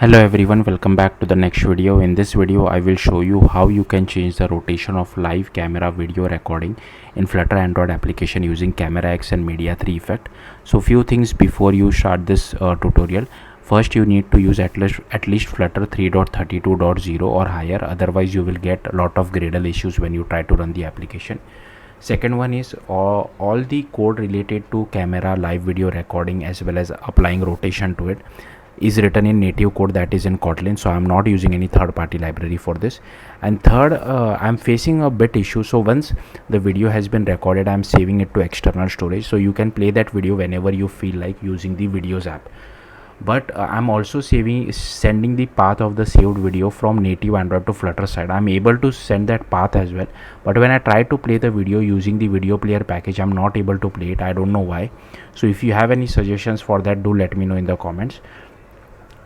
Hello everyone, welcome back to the next video. In this video I will show you how you can change the rotation of live camera video recording in Flutter Android application using CameraX and Media3 effect. So few things before you start this tutorial. First, you need to use at least Flutter 3.32.0 or higher, otherwise you will get a lot of Gradle issues when you try to run the application. Second one is all the code related to camera live video recording as well as applying rotation to it is written in native code, that is in Kotlin, so I'm not using any third-party library for this. And third, I'm facing a bit issue. So once the video has been recorded, I'm saving it to external storage, so you can play that video whenever you feel like using the videos app. But I'm also sending the path of the saved video from native Android to Flutter side. I'm able to send that path as well, but when I try to play the video using the video player package, I'm not able to play it. I don't know why. So if you have any suggestions for that, do let me know in the comments.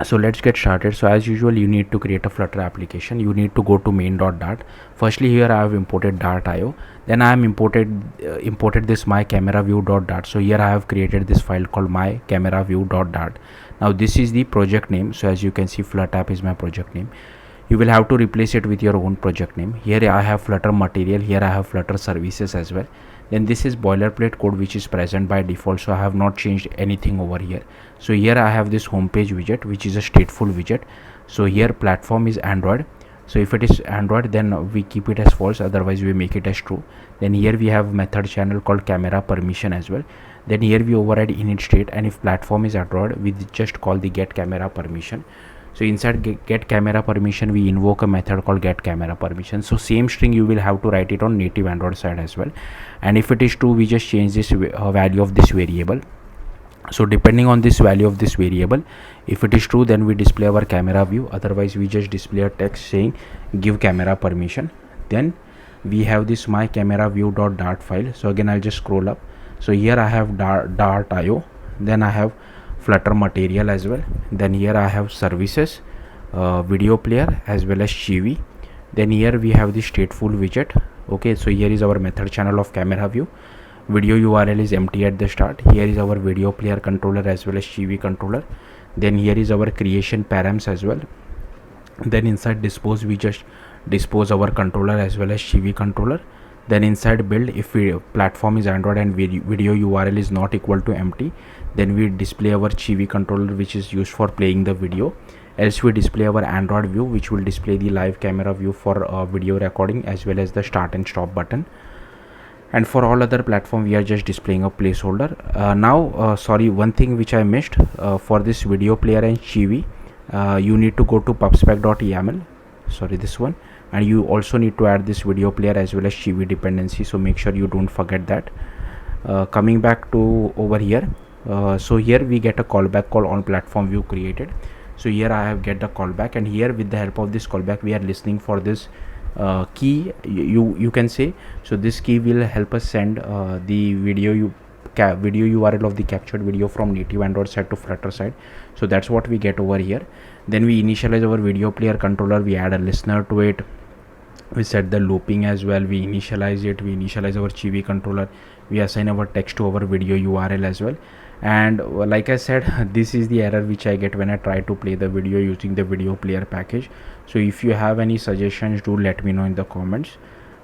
So let's get started. So as usual, you need to create a Flutter application. You need to go to main.dart. Firstly, here I have imported dart.io. Then I am imported this my camera view.dart. So here I have created this file called my camera view.dart. Now this is the project name. So as you can see, Flutter app is my project name. You will have to replace it with your own project name. Here I have Flutter material. Here I have Flutter services as well. Then this is boilerplate code which is present by default, so I have not changed anything over here. So here I have this homepage widget which is a stateful widget. So here platform is Android. So if it is Android, then we keep it as false, otherwise we make it as true. Then here we have method channel called camera permission as well. Then here we override init state, and if platform is Android, we just call the get camera permission. So inside get camera permission, we invoke a method called get camera permission. So same string you will have to write it on native Android side as well. And if it is true, we just change this value of this variable. So depending on this value of this variable, if it is true, then we display our camera view. Otherwise, we just display a text saying give camera permission. Then we have this my camera view.dart file. So again, I'll just scroll up. So here I have dart.io. Then I have Flutter material as well. Then here I have services, video player as well as Chibi. Then here we have the stateful widget. Okay, so here is our method channel of camera view. Video URL is empty at the start. Here is our video player controller as well as Chibi controller. Then here is our creation params as well. Then inside dispose, we just dispose our controller as well as Chibi controller. Then inside build, if platform is Android and video URL is not equal to empty, then we display our Chibi controller which is used for playing the video. Else we display our Android view which will display the live camera view for video recording as well as the start and stop button. And for all other platform, we are just displaying a placeholder. Sorry, one thing which I missed, for this video player and Chibi, you need to go to pubspec.yaml, sorry, this one, and you also need to add this video player as well as Chibi dependency, so make sure you don't forget that. Coming back to over here, so here we get a callback called on platform view created. So here I have get the callback, and here with the help of this callback, we are listening for this key, you can say. So this key will help us send the video URL of the captured video from native Android side to Flutter side. So that's what we get over here. Then we initialize our video player controller, we add a listener to it, we set the looping as well, we initialize it, we initialize our Chibi controller, we assign our text to our video URL as well. And like I said, this is the error which I get when I try to play the video using the video player package. So if you have any suggestions, do let me know in the comments.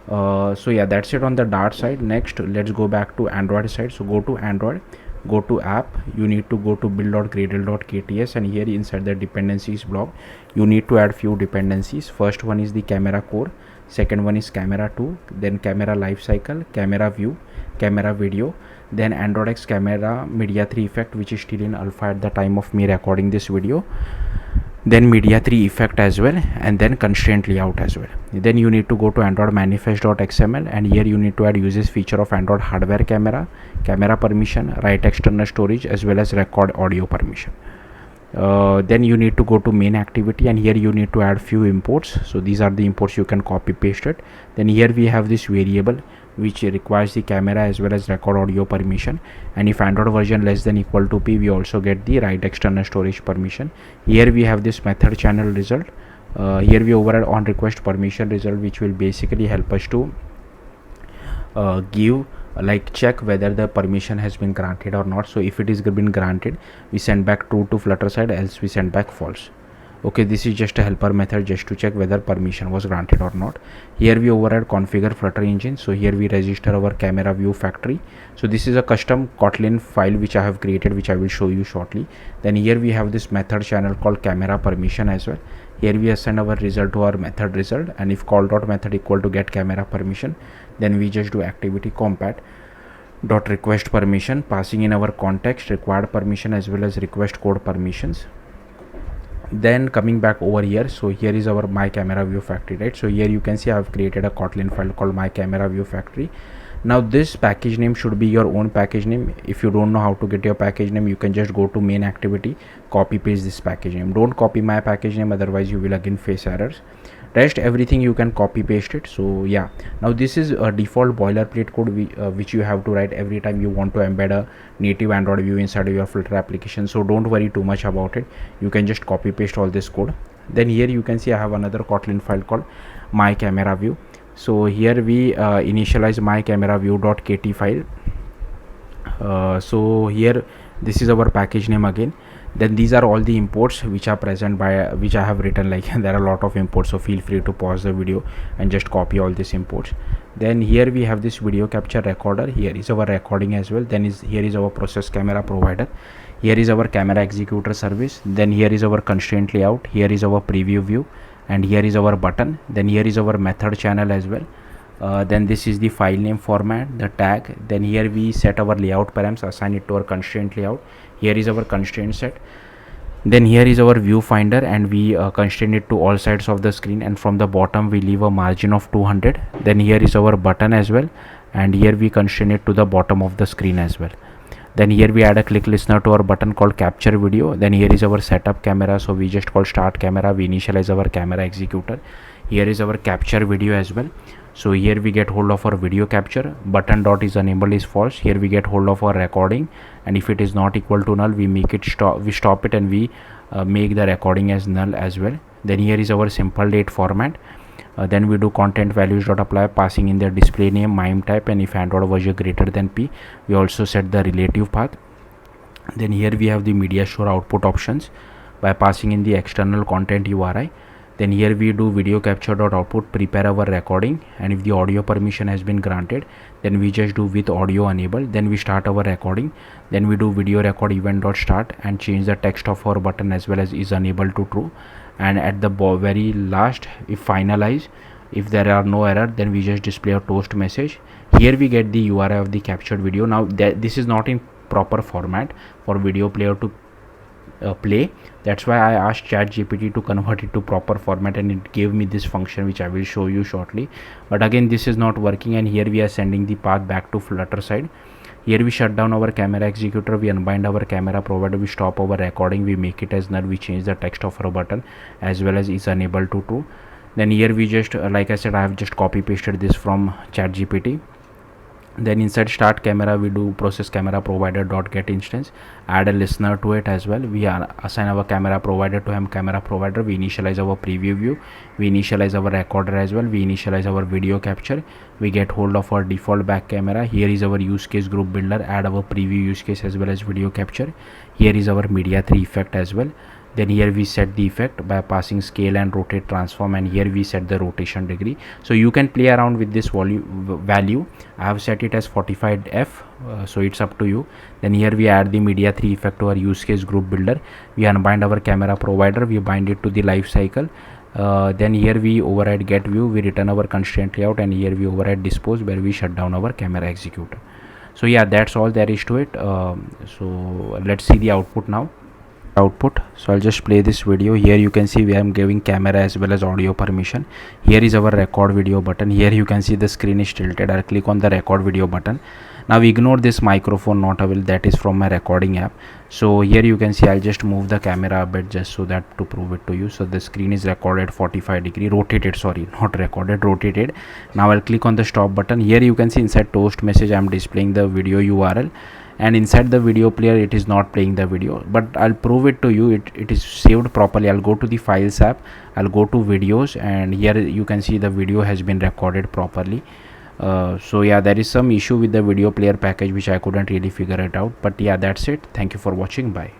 So yeah, that's it on the Dart side. Next, let's go back to Android side. So go to Android, go to app, you need to go to build.gradle.kts, and here inside the dependencies block, you need to add few dependencies. First one is the camera core, second one is camera 2, then camera lifecycle, camera view, camera video, then Android X camera Media3 effect which is still in alpha at the time of me recording this video, then Media3 effect as well, and then constraint layout as well. Then you need to go to Android manifest.xml, and here you need to add uses feature of Android hardware camera, camera permission, write external storage as well as record audio permission. Then you need to go to main activity, and here you need to add few imports. So these are the imports, you can copy paste it. Then here we have this variable which requires the camera as well as record audio permission, and if Android version less than equal to p, we also get the write external storage permission. Here we have this method channel result. Here we override on request permission result, which will basically help us to give check whether the permission has been granted or not. So if it is been granted, we send back true to Flutter side, else we send back false. Okay, this is just a helper method just to check whether permission was granted or not. Here we override configure Flutter engine. So here we register our camera view factory. So this is a custom Kotlin file which I have created, which I will show you shortly. Then here we have this method channel called camera permission as well. Here we assign our result to our method result, and if call.method equal to get camera permission, then we just do activity compat dot request permission, passing in our context, required permission as well as request code permissions. Then coming back over here, so here is our my camera view factory, right? So here you can see I have created a Kotlin file called my camera view factory. Now this package name should be your own package name. If you don't know how to get your package name, you can just go to main activity, copy paste this package name. Don't copy my package name, otherwise you will again face errors. Rest everything you can copy paste it. So yeah, now this is a default boilerplate code which you have to write every time you want to embed a native Android view inside of your Flutter application. So don't worry too much about it, you can just copy paste all this code. Then here you can see I have another Kotlin file called my camera view. So here we initialize my camera view.kt file. So here this is our package name again. Then these are all the imports which are present by which I have written, like there are a lot of imports, so feel free to pause the video and just copy all these imports. Then here we have this video capture recorder. Here is our recording as well. Then here is our process camera provider. Here is our camera executor service. Then here is our constraint layout. Here is our preview view, and here is our button. Then here is our method channel as well. Then this is the file name format, the tag. Then here we set our layout params, assign it to our constraint layout. Here is our constraint set. Then here is our viewfinder, and we constrain it to all sides of the screen, and from the bottom we leave a margin of 200. Then here is our button as well, and here we constrain it to the bottom of the screen as well. Then here we add a click listener to our button called capture video. Then here is our setup camera, so we just call start camera. We initialize our camera executor. Here is our capture video as well. So here we get hold of our video capture. Button dot is enabled is false. Here we get hold of our recording, and if it is not equal to null, we make it stop. We stop it and we make the recording as null as well. Then here is our simple date format. Then we do content values dot apply, passing in the display name, MIME type, and if Android version greater than P, we also set the relative path. Then here we have the media store output options by passing in the external content URI. Then here we do video capture dot output, prepare our recording, and if the audio permission has been granted, then we just do with audio enabled. Then we start our recording. Then we do video record event dot start and change the text of our button as well as is unable to true. And at the very last, if finalize, if there are no error, then we just display a toast message. Here we get the URI of the captured video. Now this is not in proper format for video player to play. That's why I asked ChatGPT to convert it to proper format, and it gave me this function which I will show you shortly. But again, this is not working, and here we are sending the path back to Flutter side. Here we shut down our camera executor, we unbind our camera provider, we stop our recording, we make it as null, we change the text of our button as well as is unable to true. Then here we just like I said, I have just copy pasted this from ChatGPT. Then inside start camera, we do process camera provider dot get instance, add a listener to it as well. We assign our camera provider to him camera provider. We initialize our preview view, we initialize our recorder as well, we initialize our video capture, we get hold of our default back camera. Here is our use case group builder, add our preview use case as well as video capture. Here is our Media3 effect as well. Then here we set the effect by passing scale and rotate transform, and here we set the rotation degree. So you can play around with this value. I have set it as 45f, so it's up to you. Then here we add the Media3 effect to our use case group builder. We unbind our camera provider, we bind it to the life cycle. Then here we override get view, we return our constraint layout, and here we override dispose where we shut down our camera executor. So yeah, that's all there is to it. So let's see the output now. So I'll just play this video. Here you can see we am giving camera as well as audio permission. Here is our record video button. Here you can see the screen is tilted. I'll click on the record video button. Now ignore this microphone not available, that is from my recording app. So here you can see I'll just move the camera a bit just so that to prove it to you. So the screen is recorded 45 degree, rotated, sorry, not recorded, rotated. Now I'll click on the stop button. Here you can see inside toast message I'm displaying the video URL, and inside the video player it is not playing the video, but I'll prove it to you. It is saved properly. I'll go to the files app, I'll go to videos, and here you can see the video has been recorded properly. So yeah, there is some issue with the video player package which I couldn't really figure it out, but yeah, that's it. Thank you for watching. Bye.